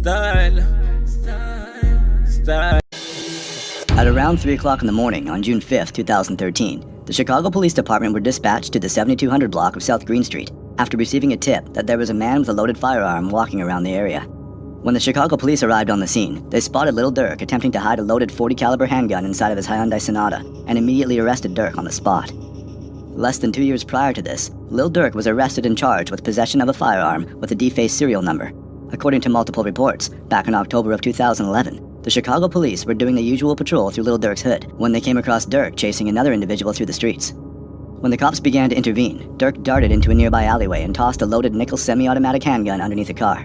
Style. At around 3 o'clock in the morning on June 5th, 2013, the Chicago Police Department were dispatched to the 7200 block of South Green Street after receiving a tip that there was a man with a loaded firearm walking around the area. When the Chicago police arrived on the scene, they spotted Lil Durk attempting to hide a loaded .40 caliber handgun inside of his Hyundai Sonata and immediately arrested Durk on the spot. Less than 2 years prior to this, Lil Durk was arrested and charged with possession of a firearm with a defaced serial number. According to multiple reports, back in October of 2011, the Chicago police were doing the usual patrol through Lil Durk's hood when they came across Durk chasing another individual through the streets. When the cops began to intervene, Durk darted into a nearby alleyway and tossed a loaded nickel semi-automatic handgun underneath a car.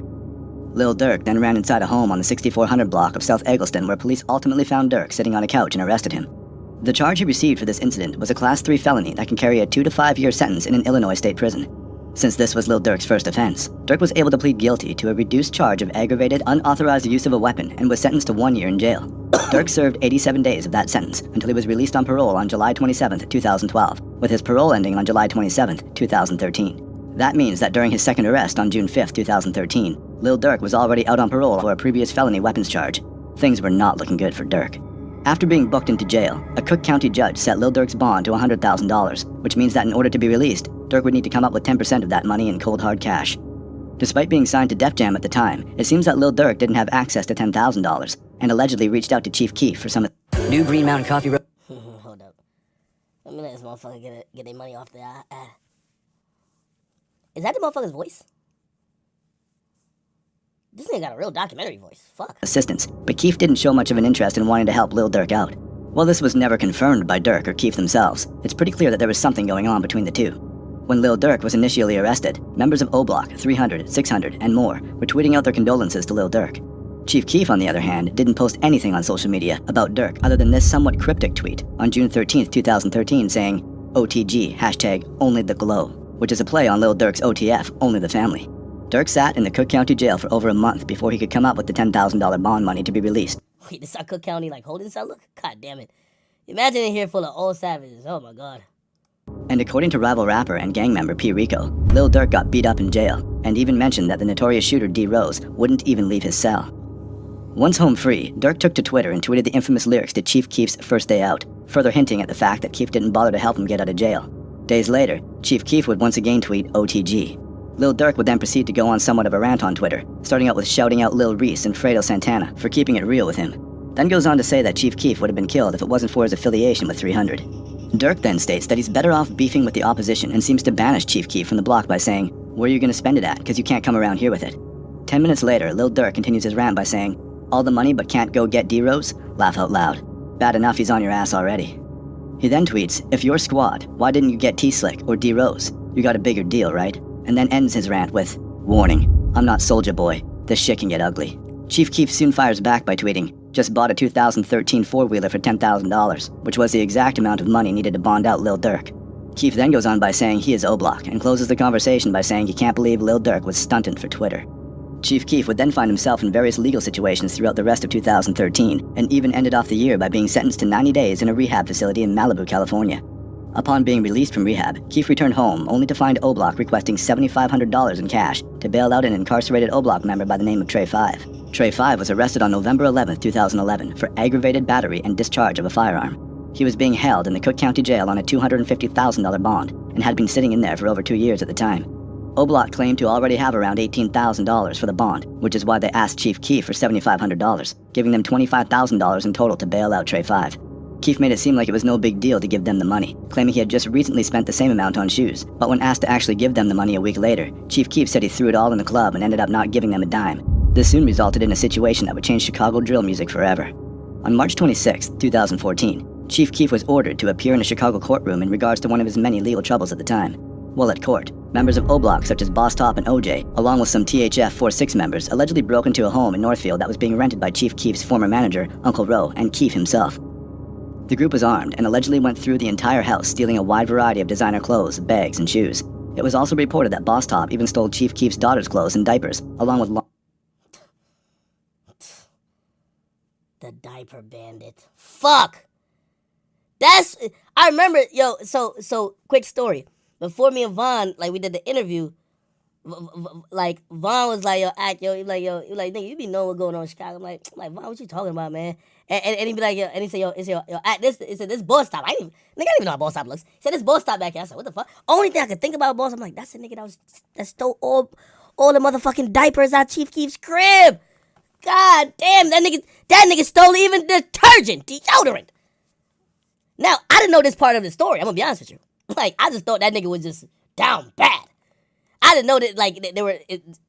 Lil Durk then ran inside a home on the 6400 block of South Eggleston where police ultimately found Durk sitting on a couch and arrested him. The charge he received for this incident was a Class 3 felony that can carry a 2 to 5 year sentence in an Illinois state prison. Since this was Lil Durk's first offense, Durk was able to plead guilty to a reduced charge of aggravated, unauthorized use of a weapon and was sentenced to 1 year in jail. Durk served 87 days of that sentence until he was released on parole on July 27, 2012, with his parole ending on July 27, 2013. That means that during his second arrest on June 5, 2013, Lil Durk was already out on parole for a previous felony weapons charge. Things were not looking good for Durk. After being booked into jail, a Cook County judge set Lil Durk's bond to $100,000, which means that in order to be released, Durk would need to come up with 10% of that money in cold hard cash. Despite being signed to Def Jam at the time, it seems that Lil Durk didn't have access to $10,000, and allegedly reached out to Chief Keef for some new Green Mountain Coffee. Hold up. Let me let this motherfucker get their money off the Is that the motherfucker's voice? This nigga got a real documentary voice. Fuck. Assistance, but Keef didn't show much of an interest in wanting to help Lil Durk out. While this was never confirmed by Durk or Keef themselves, it's pretty clear that there was something going on between the two. When Lil Durk was initially arrested, members of O Block, 300, 600, and more were tweeting out their condolences to Lil Durk. Chief Keef, on the other hand, didn't post anything on social media about Durk other than this somewhat cryptic tweet on June 13, 2013 saying, OTG, #OnlyTheGlow, which is a play on Lil Durk's OTF, Only the Family. Durk sat in the Cook County jail for over a month before he could come up with the $10,000 bond money to be released. Wait, this is how Cook County like holding cell look? God damn it. Imagine it here full of old savages. Oh my god. And according to rival rapper and gang member P. Rico, Lil Durk got beat up in jail, and even mentioned that the notorious shooter D. Rose wouldn't even leave his cell. Once home free, Durk took to Twitter and tweeted the infamous lyrics to Chief Keef's First Day Out, further hinting at the fact that Keef didn't bother to help him get out of jail. Days later, Chief Keef would once again tweet OTG. Lil Durk would then proceed to go on somewhat of a rant on Twitter, starting out with shouting out Lil Reese and Fredo Santana for keeping it real with him. Then goes on to say that Chief Keef would have been killed if it wasn't for his affiliation with 300. Durk then states that he's better off beefing with the opposition and seems to banish Chief Keef from the block by saying, "Where are you gonna spend it at, because you can't come around here with it." 10 minutes later, Lil Durk continues his rant by saying, "All the money but can't go get D-Rose? Laugh out loud. Bad enough he's on your ass already." He then tweets, "If you're squad, why didn't you get T-Slick or D-Rose? You got a bigger deal, right?" And then ends his rant with, "Warning, I'm not Soulja Boy. This shit can get ugly." Chief Keef soon fires back by tweeting, "Just bought a 2013 four-wheeler for $10,000, which was the exact amount of money needed to bond out Lil Durk." Keef then goes on by saying he is O-Block and closes the conversation by saying he can't believe Lil Durk was stunting for Twitter. Chief Keef would then find himself in various legal situations throughout the rest of 2013, and even ended off the year by being sentenced to 90 days in a rehab facility in Malibu, California. Upon being released from rehab, Keef returned home only to find O-Block requesting $7,500 in cash to bail out an incarcerated O-Block member by the name of Trey 5. Trey 5 was arrested on November 11, 2011 for aggravated battery and discharge of a firearm. He was being held in the Cook County Jail on a $250,000 bond and had been sitting in there for over 2 years at the time. O-Block claimed to already have around $18,000 for the bond, which is why they asked Chief Keef for $7,500, giving them $25,000 in total to bail out Trey 5. Keef made it seem like it was no big deal to give them the money, claiming he had just recently spent the same amount on shoes. But when asked to actually give them the money a week later, Chief Keef said he threw it all in the club and ended up not giving them a dime. This soon resulted in a situation that would change Chicago drill music forever. On March 26, 2014, Chief Keef was ordered to appear in a Chicago courtroom in regards to one of his many legal troubles at the time. While at court, members of O-Block such as Boss Top and OJ, along with some THF 46 members, allegedly broke into a home in Northfield that was being rented by Chief Keef's former manager, Uncle Ro, and Keef himself. The group was armed and allegedly went through the entire house, stealing a wide variety of designer clothes, bags, and shoes. It was also reported that Boss Top even stole Chief Keef's daughter's clothes and diapers, along with The diaper bandit. Fuck! I remember, yo, so, quick story. Before me and Vaughn, like, we did the interview, like Vaughn was like, yo, act, yo, he like, nigga, you be knowing what's going on in Chicago. I'm like, Vaughn, what you talking about, man? And he be like, yo, and he said, yo, act, he said, this bus stop. Nigga, I didn't even know how bus stop looks. He said, this bus stop back here. I said, what the fuck? Only thing I could think about bus, I'm like, that's the nigga that stole all the motherfucking diapers out Chief Keef's crib. God damn, that nigga stole even detergent, deodorant. Now, I didn't know this part of the story. I'm gonna be honest with you. Like, I just thought that nigga was just down bad. I didn't know that, like,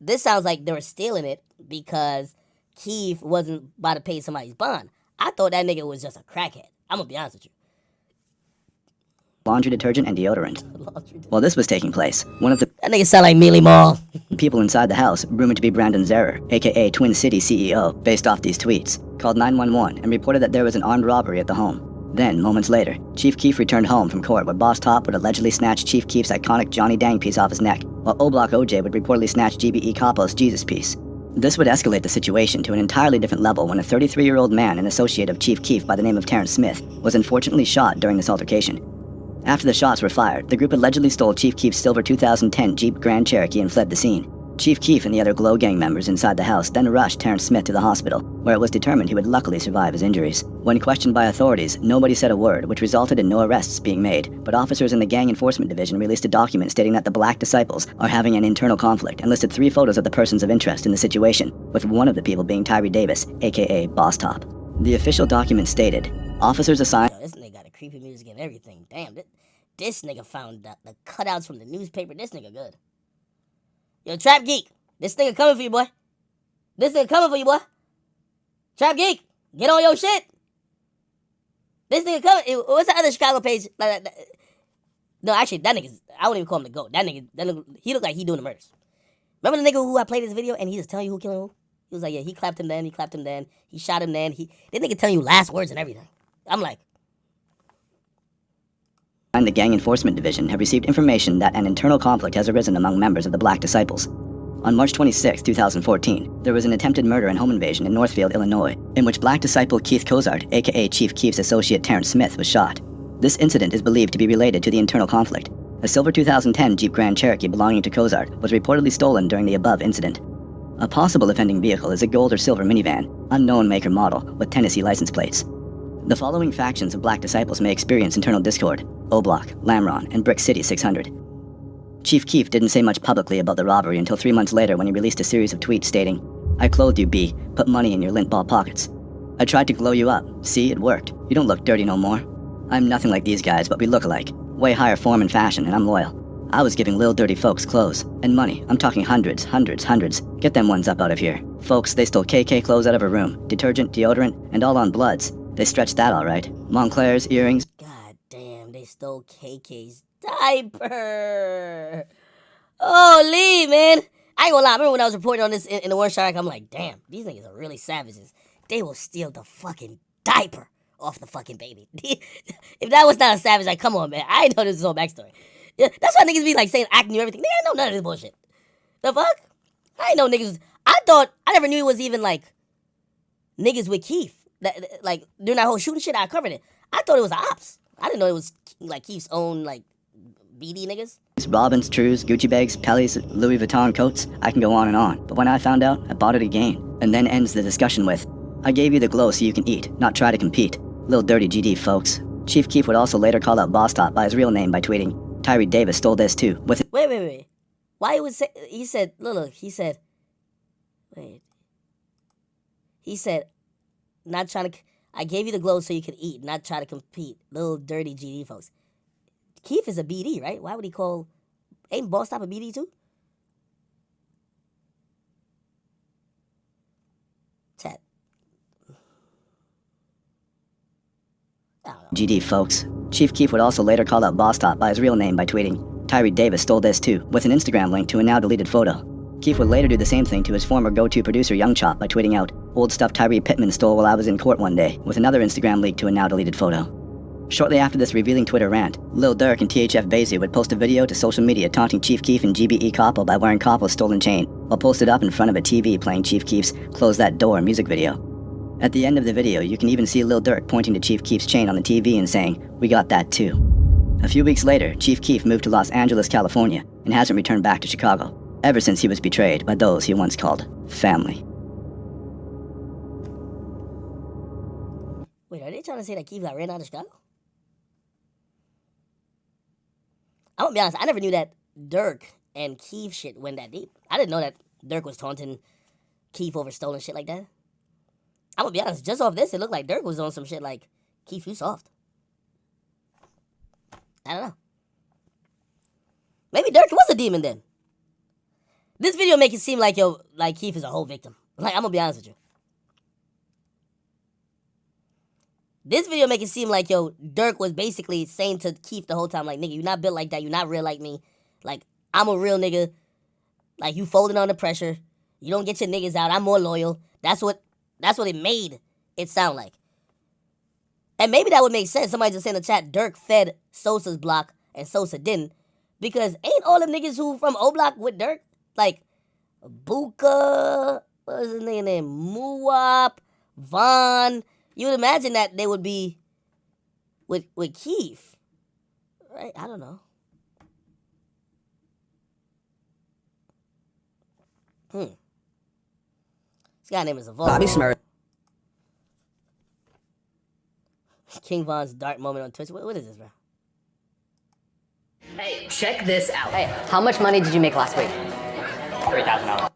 this sounds like they were stealing it because Keef wasn't about to pay somebody's bond. I thought that nigga was just a crackhead. I'm gonna be honest with you. Laundry detergent and deodorant. While this was taking place, one of the That nigga sound like Mealy Mall. people inside the house, rumored to be Brandon Zerer, aka Twin City CEO, based off these tweets, called 911 and reported that there was an armed robbery at the home. Then, moments later, Chief Keef returned home from court where Boss Top would allegedly snatch Chief Keef's iconic Johnny Dang piece off his neck, while O-Block OJ would reportedly snatch GBE Capo's Jesus piece. This would escalate the situation to an entirely different level when a 33-year-old man and associate of Chief Keef by the name of Terrence Smith was unfortunately shot during this altercation. After the shots were fired, the group allegedly stole Chief Keef's silver 2010 Jeep Grand Cherokee and fled the scene. Chief Keef and the other Glow Gang members inside the house then rushed Terrence Smith to the hospital, where it was determined he would luckily survive his injuries. When questioned by authorities, nobody said a word, which resulted in no arrests being made, but officers in the Gang Enforcement Division released a document stating that the Black Disciples are having an internal conflict and listed 3 photos of the persons of interest in the situation, with one of the people being Tyree Davis, aka Boss Top. The official document stated, officers assigned... Yo, this nigga got a creepy music and everything. Damn, this nigga found the cutouts from the newspaper. This nigga good. Yo, Trap Geek, this nigga coming for you, boy. This nigga coming for you, boy. Trap Geek, get on your shit. This nigga coming. What's the other Chicago page? No, actually, that nigga's, I wouldn't even call him the GOAT. That nigga, he look like he doing the murders. Remember the nigga who I played this video and he just telling you who killed who? He was like, yeah, he clapped him then, he shot him then. That nigga telling you last words and everything. I'm like, and the Gang Enforcement Division have received information that an internal conflict has arisen among members of the Black Disciples. On March 26, 2014, there was an attempted murder and home invasion in Northfield, Illinois, in which Black disciple Keith Cozart, aka Chief Keef's associate Terrence Smith, was shot. This incident is believed to be related to the internal conflict. A silver 2010 Jeep Grand Cherokee belonging to Cozart was reportedly stolen during the above incident. A possible offending vehicle is a gold or silver minivan, unknown make or model, with Tennessee license plates. The following factions of Black disciples may experience internal discord: O-Block, Lamron, and Brick City 600. Chief Keef didn't say much publicly about the robbery until 3 months later when he released a series of tweets stating, "I clothed you, B, put money in your lint ball pockets. I tried to glow you up. See, it worked. You don't look dirty no more. I'm nothing like these guys, but we look alike. Way higher form and fashion, and I'm loyal. I was giving lil dirty folks clothes. And money. I'm talking hundreds. Get them ones up out of here. Folks, they stole KK clothes out of a room. Detergent, deodorant, and all on Bloods. They stretched that all right. Montclair's, earrings." God damn, they stole KK's diaper. Holy, man. I ain't gonna lie, I remember when I was reporting on this in the One Shark, I'm like, damn, these niggas are really savages. They will steal the fucking diaper off the fucking baby. If that was not a savage, like, come on, man. I didn't know this was whole backstory. Yeah, that's why niggas be like saying acting and everything. Nigga, I know none of this bullshit. The fuck? I ain't know niggas. I never knew it was even like niggas with Keef. Like during that whole shooting shit, I covered it. I thought it was the ops. I didn't know it was like Keef's own like BD niggas. Robins, Trues, Gucci bags, Pellies, Louis Vuitton coats, I can go on and on. But when I found out, I bought it again. And then ends the discussion with, "I gave you the glow so you can eat, not try to compete. Little dirty GD, folks." Chief Keef would also later call out Boss Top by his real name by tweeting, "Tyree Davis stole this too." With Wait. Why he would say, he said, look, he said, not trying to, I gave you the glow so you could eat, not try to compete. Little dirty GD folks. Keef is a BD, right? Why would he call, ain't Boss Top a BD too? Chat. GD, folks. Chief Keef would also later call out Boss Top by his real name by tweeting, "Tyree Davis stole this too," with an Instagram link to a now deleted photo. Keef would later do the same thing to his former go-to producer Young Chop by tweeting out, "Old stuff Tyree Pittman stole while I was in court one day," with another Instagram link to a now deleted photo. Shortly after this revealing Twitter rant, Lil Durk and THF Basie would post a video to social media taunting Chief Keef and GBE Koppel by wearing Koppel's stolen chain, while posted up in front of a TV playing Chief Keef's "Close That Door" music video. At the end of the video, you can even see Lil Durk pointing to Chief Keef's chain on the TV and saying, "We got that too." A few weeks later, Chief Keef moved to Los Angeles, California, and hasn't returned back to Chicago. ever since he was betrayed by those he once called family. Wait, are they trying to say that Keef got ran out of Chicago? I'm gonna be honest, I never knew that Durk and Keef shit went that deep. I didn't know that Durk was taunting Keef over stolen shit like that. I'm gonna be honest, just off this, it looked like Durk was on some shit like, Keef, you soft. I don't know. Maybe Durk was a demon then. This video make it seem like, yo, like Keef is a whole victim. Like, I'm gonna be honest with you. This video make it seem like, yo, Durk was basically saying to Keef the whole time, like, nigga, you not built like that, you not real like me. Like, I'm a real nigga. Like, you folding under pressure. You don't get your niggas out. I'm more loyal. That's what it made it sound like. And maybe that would make sense. Somebody just said in the chat, Durk fed Sosa's block and Sosa didn't. Because ain't all them niggas who from O Block with Durk? Like, Buka, what was his nigga name? Muwap, Vaughn. You would imagine that they would be with Keef. Right? I don't know. This guy name is Evolve. Bobby Smurf. King Von's dark moment on Twitch. What is this, bro? Hey, check this out. Hey, how much money did you make last week? $3,000.